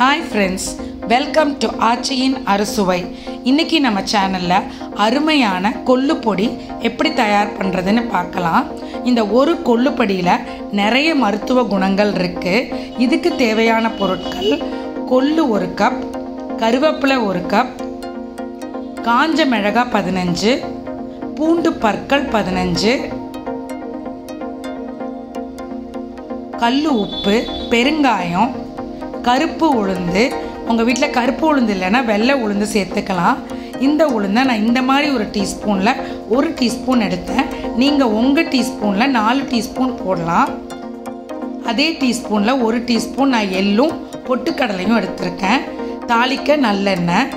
Hi friends, welcome to ஆச்சியின் அறுசுவை. இன்னைக்கு நம்ம சேனல்ல அருமையான கொள்ளுப்பொடி எப்படி தயார் பண்றதுன்னு பார்க்கலாம். இந்த ஒரு கொள்ளுப்பொடியில நிறைய மருத்துவ குணங்கள் இருக்கு. இதுக்கு தேவையான பொருட்கள் கொள்ளு 1 கப், கருவேப்பிலை 1 கப், காஞ்ச மிளகாய் 15, பூண்டு பற்கள் 15, கல்லு உப்பு, பெருங்காயம், கருப்பு உளுந்து. உங்கள் வீட்டில் கருப்பு உளுந்து இல்லைன்னா வெள்ளை உளுந்து சேர்த்துக்கலாம். இந்த உளுந்தை நான் இந்த மாதிரி ஒரு டீஸ்பூனில் 1 டீஸ்பூன் எடுத்தேன். நீங்கள் உங்கள் டீஸ்பூனில் 4 டீஸ்பூன் போடலாம். அதே டீஸ்பூனில் 1 டீஸ்பூன் நான் எள்ளும் பொட்டுக்கடலையும் எடுத்திருக்கேன். தாளிக்க நல்லெண்ணெய்.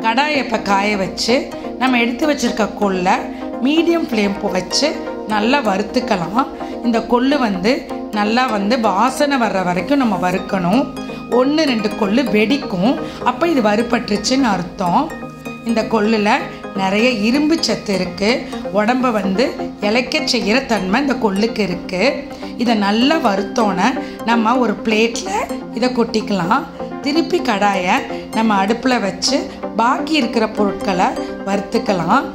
கடாயை இப்போ காய வச்சு நம்ம எடுத்து வச்சுருக்க கொள்ளை மீடியம் ஃப்ளேம் வச்சு நல்லா வறுத்துக்கலாம். இந்த கொள்ளு நல்லா வாசனை வர்ற வரைக்கும் நம்ம வறுக்கணும். 1-2 கொள்ளு வெடிக்கும், அப்போ இது வறுபட்டுருச்சுன்னு அர்த்தம். இந்த கொள்ளில் நிறைய இரும்பு சத்து இருக்குது. உடம்பை இளைக்க செய்கிற தன்மை இந்த கொள்ளுக்கு இருக்குது. இதை நல்லா வறுத்தோன்னே நம்ம ஒரு பிளேட்டில் இதை கொட்டிக்கலாம். திருப்பி கடாயை நம்ம அடுப்பில் வச்சு பாக்கி இருக்கிற பொருட்களை வறுத்துக்கலாம்.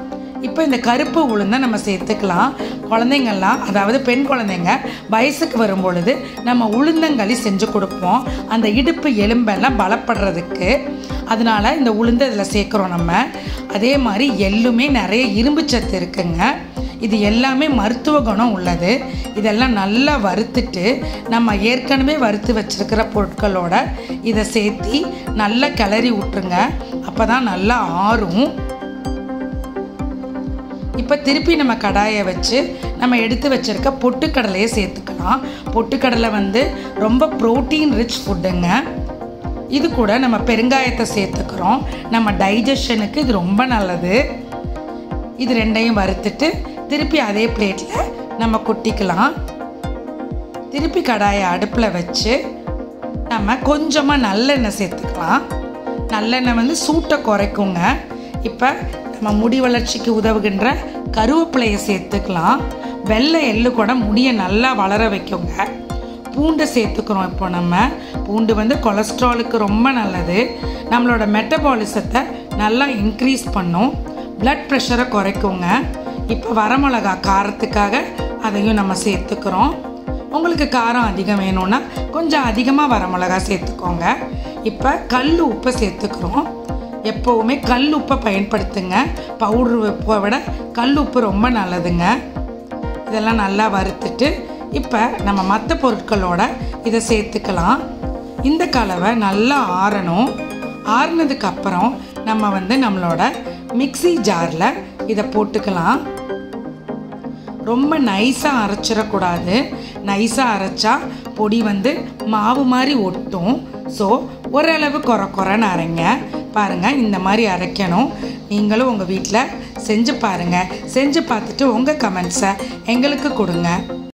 இப்போ இந்த கருப்பு உளுந்தை நம்ம சேர்த்துக்கலாம். குழந்தைங்கள்லாம், அதாவது பெண் குழந்தைங்க வயசுக்கு வரும்பொழுது நம்ம உளுந்தங்களி செஞ்சு கொடுப்போம், அந்த இடுப்பு எலும்பெல்லாம் பலப்படுறதுக்கு. அதனால இந்த உளுந்தை இதில் சேர்க்குறோம் நம்ம. அதே மாதிரி எள்ளுமே நிறைய இரும்பு சத்து இருக்குங்க. இது எல்லாமே மருத்துவ குணம் உள்ளது. இதெல்லாம் நல்லா வறுத்துட்டு நம்ம ஏற்கனவே வறுத்து வச்சுருக்கிற பொருட்களோட இதை சேர்த்தி நல்லா கிளறி விட்டுருங்க. அப்போ தான் நல்லா ஆறும். இப்போ திருப்பி நம்ம கடாயை வச்சு நம்ம எடுத்து வச்சுருக்க பொட்டுக்கடலையை சேர்த்துக்கலாம். பொட்டுக்கடலை ரொம்ப ப்ரோட்டீன் ரிச் ஃபுட்டுங்க. இது கூட நம்ம பெருங்காயத்தை சேர்த்துக்கிறோம். நம்ம டைஜஷனுக்கு இது ரொம்ப நல்லது. இது ரெண்டையும் வறுத்துட்டு திருப்பி அதே பிளேட்டில் நம்ம கொட்டிக்கலாம். திருப்பி கடாயை அடுப்பில் வச்சு நம்ம கொஞ்சமாக நல்லெண்ணெய் சேர்த்துக்கலாம். நல்லெண்ணெய் சூட்டை குறைக்குங்க. இப்போ நம்ம முடி வளர்ச்சிக்கு உதவுகின்ற கருவேப்பிலையை சேர்த்துக்கலாம். வெள்ளை எள்ளு கூட முடியை நல்லா வளர வைக்குங்க. பூண்டை சேர்த்துக்கிறோம். இப்போ நம்ம பூண்டு கொலஸ்ட்ராலுக்கு ரொம்ப நல்லது. நம்மளோட மெட்டபாலிசத்தை நல்லா இன்க்ரீஸ் பண்ணும். பிளட் ப்ரெஷரை குறைக்குங்க. இப்போ வரமிளகா காரத்துக்காக அதையும் நம்ம சேர்த்துக்கிறோம். உங்களுக்கு காரம் அதிகம் வேணும்னா கொஞ்சம் அதிகமாக வரமிளகா சேர்த்துக்கோங்க. இப்போ கல் உப்பை சேர்த்துக்கிறோம். எப்போவுமே கல் உப்பை பயன்படுத்துங்க. பவுட்ரு உப்பை விட கல் உப்பு ரொம்ப நல்லதுங்க. இதெல்லாம் நல்லா வறுத்துட்டு இப்போ நம்ம மற்ற பொருட்களோட இதை சேர்த்துக்கலாம். இந்த கலவை நல்லா ஆறணும். ஆறுனதுக்கப்புறம் நம்ம நம்மளோட மிக்ஸி ஜாரில் இதை போட்டுக்கலாம். ரொம்ப நைஸாக அரைச்சிடக்கூடாது. நைஸாக அரைச்சா பொடி மாவு மாதிரி ஒட்டும். ஸோ ஓரளவு குறைன்னு அரைங்க. பாருங்கள், இந்த மாதிரி அரைக்கணும். நீங்களும் உங்கள் வீட்டில் செஞ்சு பாருங்கள். செஞ்சு பார்த்துட்டு உங்கள் கமெண்ட்ஸை எங்களுக்கு கொடுங்க.